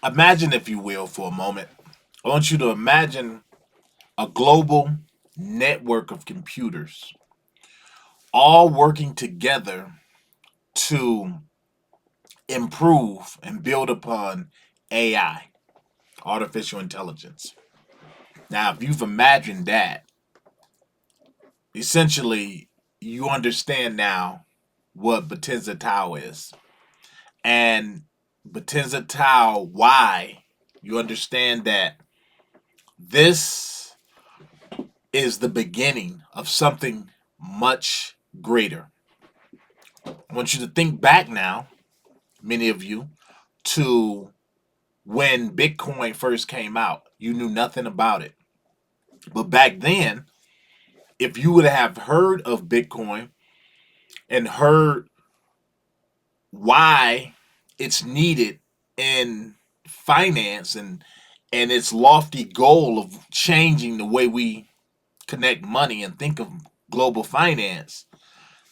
Imagine, if you will, for a moment. I want you to imagine a global network of computers all working together to improve and build upon AI, artificial intelligence. Now, if you've imagined that, essentially you understand now what Bittensor Tau is. And Bittensor Tau, why you understand that this is the beginning of something much greater. I want you to think back now, many of you, to when Bitcoin first came out. You knew nothing about it. But back then, if you would have heard of Bitcoin and heard why it's needed in finance and its lofty goal of changing the way we connect money and think of global finance,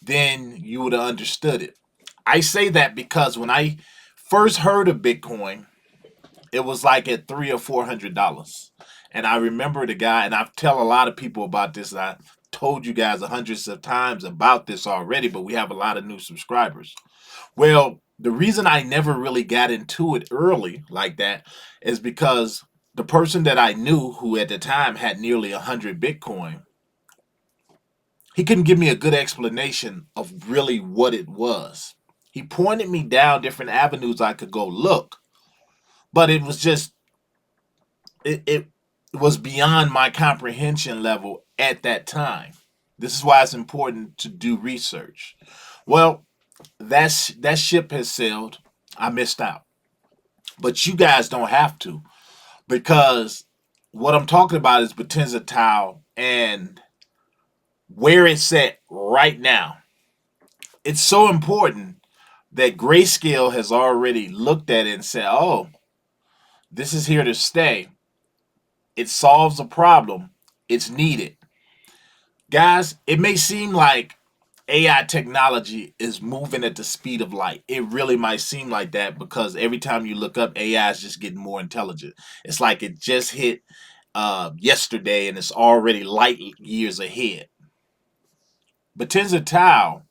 then you would have understood it. I say that because when I first heard of Bitcoin, it was like at $300 or $400. And I remember the guy, and I've tell a lot of people about this. I told you guys hundreds of times about this already, but we have a lot of new subscribers. Well, the reason I never really got into it early like that is because the person that I knew who at the time had nearly 100 Bitcoin, he couldn't give me a good explanation of really what it was. He pointed me down different avenues I could go look, but it was just it was beyond my comprehension level at that time. This is why it's important to do research. Well, that ship has sailed. I missed out. But you guys don't have to, because what I'm talking about is Bittensor Tau and where it's at right now. It's so important that Grayscale has already looked at it and said, oh, this is here to stay. It solves a problem. It's needed. Guys, it may seem like AI technology is moving at the speed of light. It really might seem like that because every time you look up, AI is just getting more intelligent. It's like it just hit yesterday and it's already light years ahead. But Tensor Tau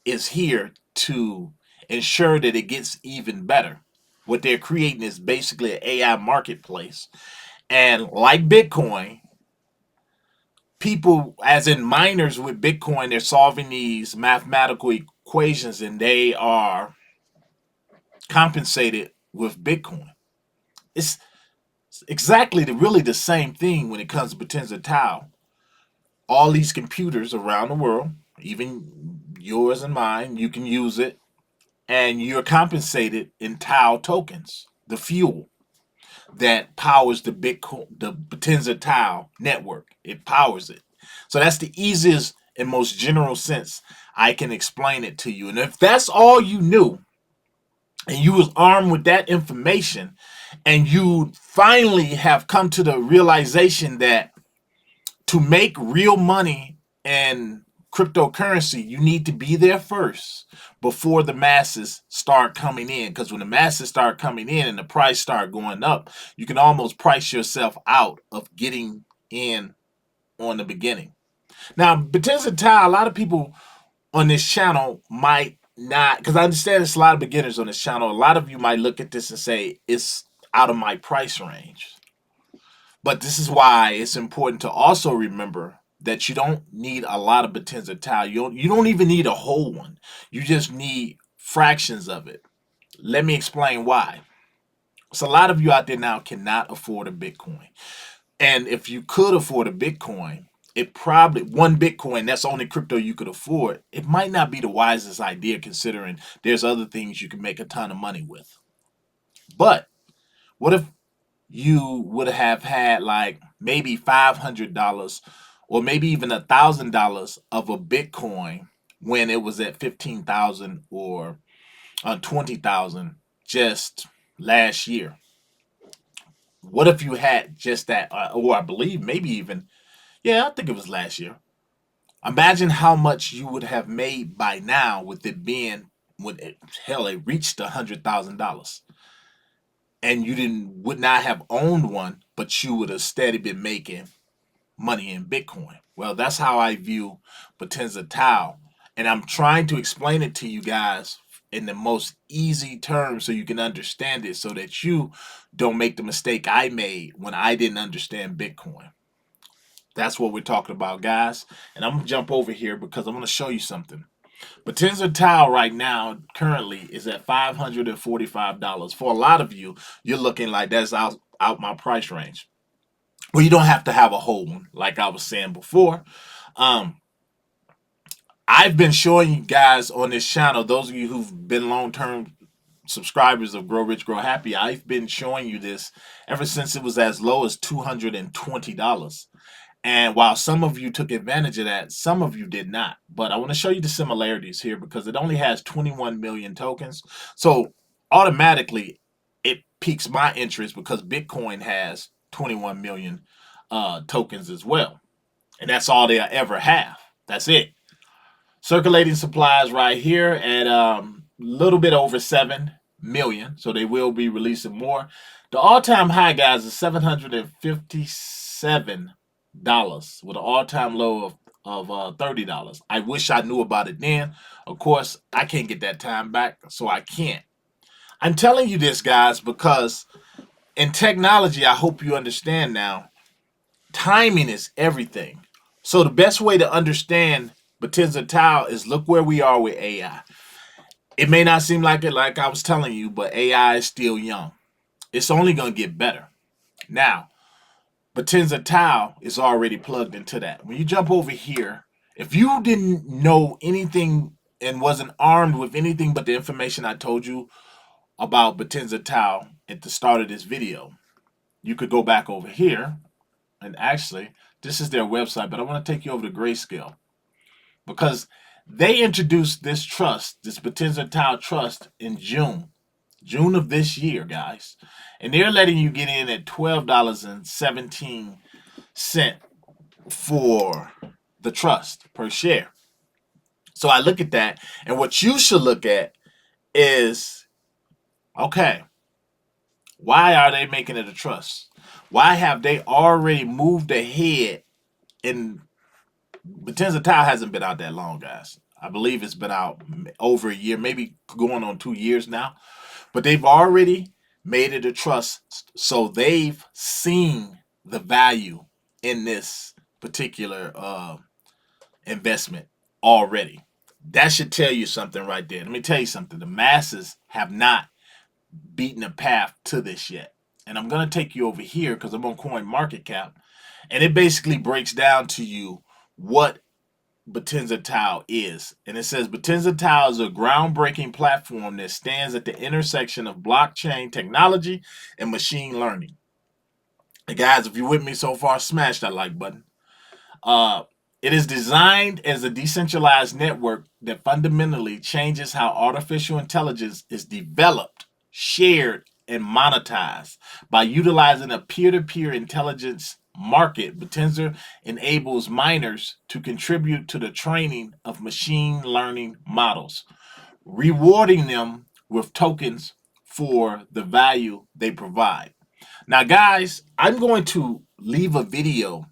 is here to ensure that it gets even better. What they're creating is basically an AI marketplace. And like Bitcoin, people, as in miners with Bitcoin, they're solving these mathematical equations and they are compensated with Bitcoin. It's exactly really the same thing when it comes to Bittensor Tau. All these computers around the world, even yours and mine, you can use it, and you're compensated in Tau tokens, the fuel that powers the Bittensor Tau network. It powers it. So that's the easiest and most general sense I can explain it to you. And if that's all you knew, and you was armed with that information, and you finally have come to the realization that to make real money and cryptocurrency, you need to be there first before the masses start coming in. Because when the masses start coming in and the price start going up, you can almost price yourself out of getting in on the beginning. Now, Bethesda Tile, a lot of people on this channel might not, because I understand there's a lot of beginners on this channel. A lot of you might look at this and say it's out of my price range. But this is why it's important to also remember that you don't need a lot of Bethesda tile. You don't even need a whole one. You just need fractions of it. Let me explain why. So a lot of you out there now cannot afford a Bitcoin. And if you could afford a Bitcoin, it probably one Bitcoin, that's the only crypto you could afford. It might not be the wisest idea considering there's other things you can make a ton of money with. But what if you would have had like maybe $500 or maybe even $1,000 of a Bitcoin when it was at 15,000 or 20,000 just last year? What if you had just that, or I believe maybe even, yeah, I think it was last year. Imagine how much you would have made by now with it being, when it, hell, it reached $100,000. and you would not have owned one, but you would have steady been making money in Bitcoin. Well, that's how I view Potenza Tau. And I'm trying to explain it to you guys in the most easy terms so you can understand it, so that you don't make the mistake I made when I didn't understand Bitcoin. That's what we're talking about, guys. And I'm going to jump over here because I'm going to show you something. Bittensor Tau right now currently is at $545. For a lot of you, you're looking like that's out my price range. Well, you don't have to have a whole one, like I was saying before. Um, I've been showing you guys on this channel, those of you who've been long-term subscribers of Grow Rich, Grow Happy, I've been showing you this ever since it was as low as $220. And while some of you took advantage of that, some of you did not. But I want to show you the similarities here because it only has 21 million tokens. So automatically, it piques my interest because Bitcoin has 21 million tokens as well. And that's all they ever have. That's it. Circulating supplies right here at a little bit over 7 million. So they will be releasing more. The all-time high, guys, is $757 with an all-time low of $30. I wish I knew about it then. Of course, I can't get that time back, so I can't. I'm telling you this, guys, because in technology, I hope you understand now, timing is everything. So the best way to understand Bittensor Tau is look where we are with AI. It may not seem like it, like I was telling you, but AI is still young. It's only going to get better. Now, Bittensor Tau is already plugged into that. When you jump over here, if you didn't know anything and wasn't armed with anything but the information I told you about Bittensor Tau at the start of this video, you could go back over here. And actually, this is their website, but I want to take you over to Grayscale because they introduced this trust, this Bittensor Tau trust, in June of this year, guys. And they're letting you get in at $12.17 for the trust per share. So I look at that, and what you should look at is, okay, why are they making it a trust? Why have they already moved ahead? And Bittensor Tau hasn't been out that long, guys. I believe it's been out over a year, maybe going on 2 years now. But they've already made it a trust, so they've seen the value in this particular investment already. That should tell you something right there. Let me tell you something. The masses have not beaten a path to this yet. And I'm going to take you over here because I'm on CoinMarketCap. And it basically breaks down to you what Bittensor Tau is. And it says Bittensor Tau is a groundbreaking platform that stands at the intersection of blockchain technology and machine learning. And guys, if you're with me so far, smash that like button. It is designed as a decentralized network that fundamentally changes how artificial intelligence is developed, shared, and monetized. By utilizing a peer-to-peer intelligence market, Bittensor enables miners to contribute to the training of machine learning models, rewarding them with tokens for the value they provide. Now, guys, I'm going to leave a video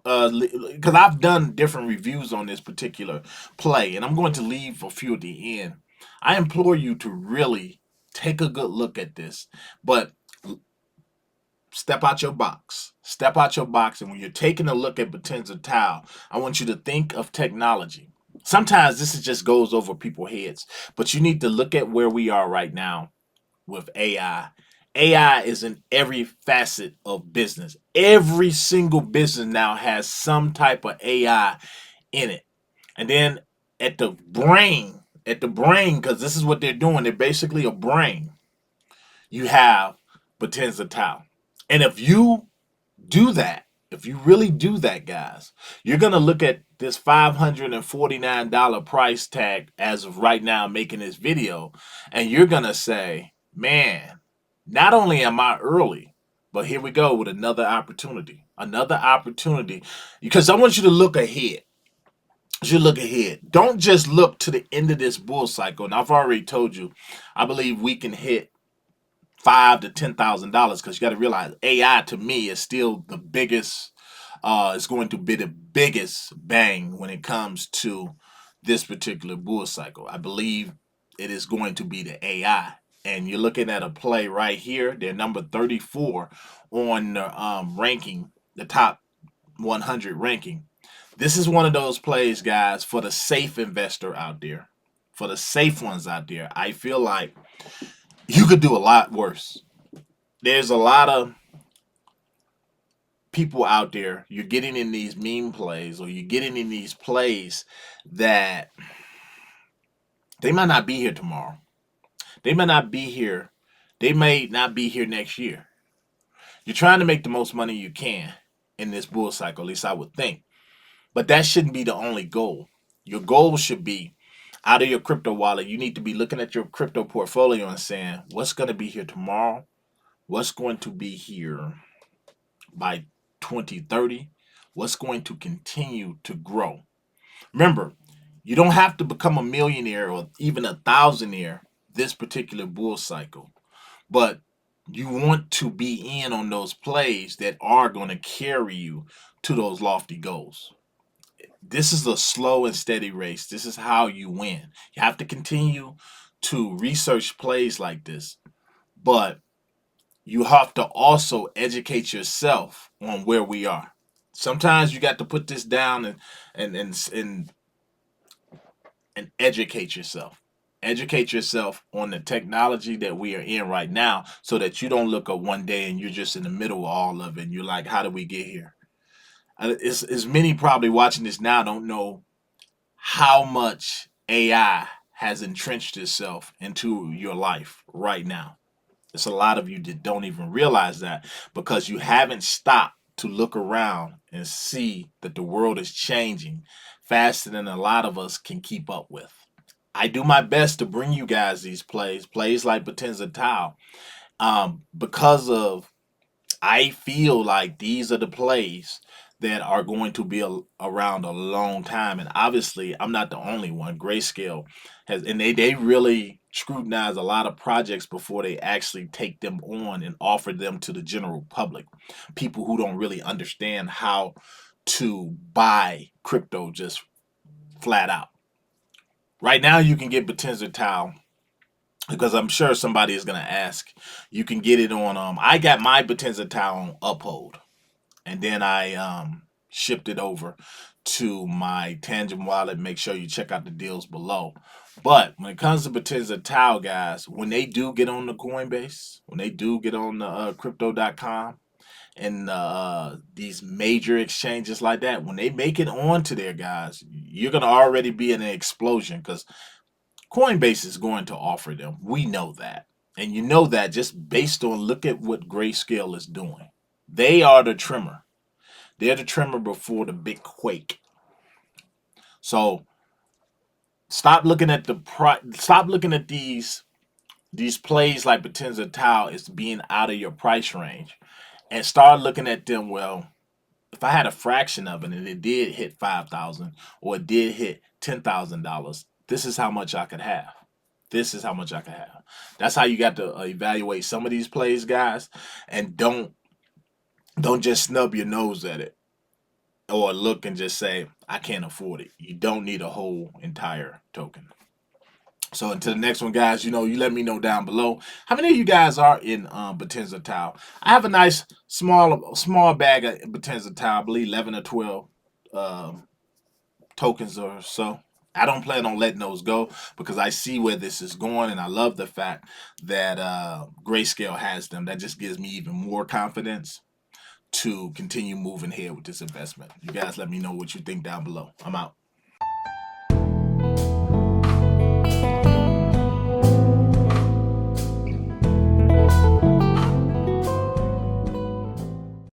because I've done different reviews on this particular play, and I'm going to leave a few at the end. I implore you to really take a good look at this, but step out your box. Step out your box, and when you're taking a look at Bittensor Tau, I want you to think of technology. Sometimes this just goes over people's heads, but you need to look at where we are right now with AI. AI is in every facet of business. Every single business now has some type of AI in it. And then at the brain, because this is what they're doing, they're basically a brain, you have Bittensor Tau. And if you do that, if you really do that, guys, you're going to look at this $549 price tag as of right now making this video, and you're going to say, man, not only am I early, but here we go with another opportunity. Another opportunity. Because I want you to look ahead. You should look ahead. Don't just look to the end of this bull cycle. And I've already told you, I believe we can hit $5,000 to $10,000, because you got to realize AI to me is still the biggest. It's going to be the biggest bang when it comes to this particular bull cycle. I believe it is going to be the AI. And you're looking at a play right here. They're number 34 on the ranking, the top 100 ranking. This is one of those plays, guys, for the safe investor out there, for the safe ones out there. I feel like you could do a lot worse. There's a lot of people out there. You're getting in these meme plays, or you're getting in these plays that they might not be here tomorrow. They may not be here. They may not be here next year. You're trying to make the most money you can in this bull cycle, at least I would think. But that shouldn't be the only goal. Your goal should be, out of your crypto wallet, you need to be looking at your crypto portfolio and saying, what's going to be here tomorrow? What's going to be here by 2030? What's going to continue to grow? Remember, you don't have to become a millionaire or even a thousandaire this particular bull cycle, but you want to be in on those plays that are going to carry you to those lofty goals. This is a slow and steady race. This is how you win. You have to continue to research plays like this, but you have to also educate yourself on where we are. Sometimes you got to put this down and educate yourself. Educate yourself on the technology that we are in right now, so that you don't look up one day and you're just in the middle of all of it and you're like, how did we get here? As many probably watching this now don't know how much AI has entrenched itself into your life right now. It's a lot of you that don't even realize that, because you haven't stopped to look around and see that the world is changing faster than a lot of us can keep up with. I do my best to bring you guys these plays like Bittensor, because of, I feel like these are the plays that are going to be around a long time. And obviously, I'm not the only one. Grayscale has, and they really scrutinize a lot of projects before they actually take them on and offer them to the general public. People who don't really understand how to buy crypto just flat out. Right now, you can get Bittensor, because I'm sure somebody is going to ask. You can get it on. I got my Bittensor on Uphold, and then I shipped it over to my Tangent wallet. Make sure you check out the deals below. But when it comes to Bittensor, guys, when they do get on the Coinbase, when they do get on the crypto.com and these major exchanges like that, when they make it onto there, guys, you're going to already be in an explosion, because Coinbase is going to offer them. We know that. And you know that just based on, look at what Grayscale is doing. They are the trimmer. They're the trimmer before the big quake. So stop looking at stop looking at these plays like Bittensor as being out of your price range, and start looking at them. Well, if I had a fraction of it and it did hit 5,000 or it did hit $10,000, this is how much I could have. This is how much I could have. That's how you got to evaluate some of these plays, guys, and don't just snub your nose at it, or look and just say, I can't afford it. You don't need a whole entire token. So until the next one, guys, you let me know down below how many of you guys are in Bittensor. I have a nice small bag of Bittensor, I believe 11 or 12 tokens or so. I don't plan on letting those go, because I see where this is going, and I love the fact that Grayscale has them. That just gives me even more confidence to continue moving here with this investment. You guys let me know what you think down below. I'm out.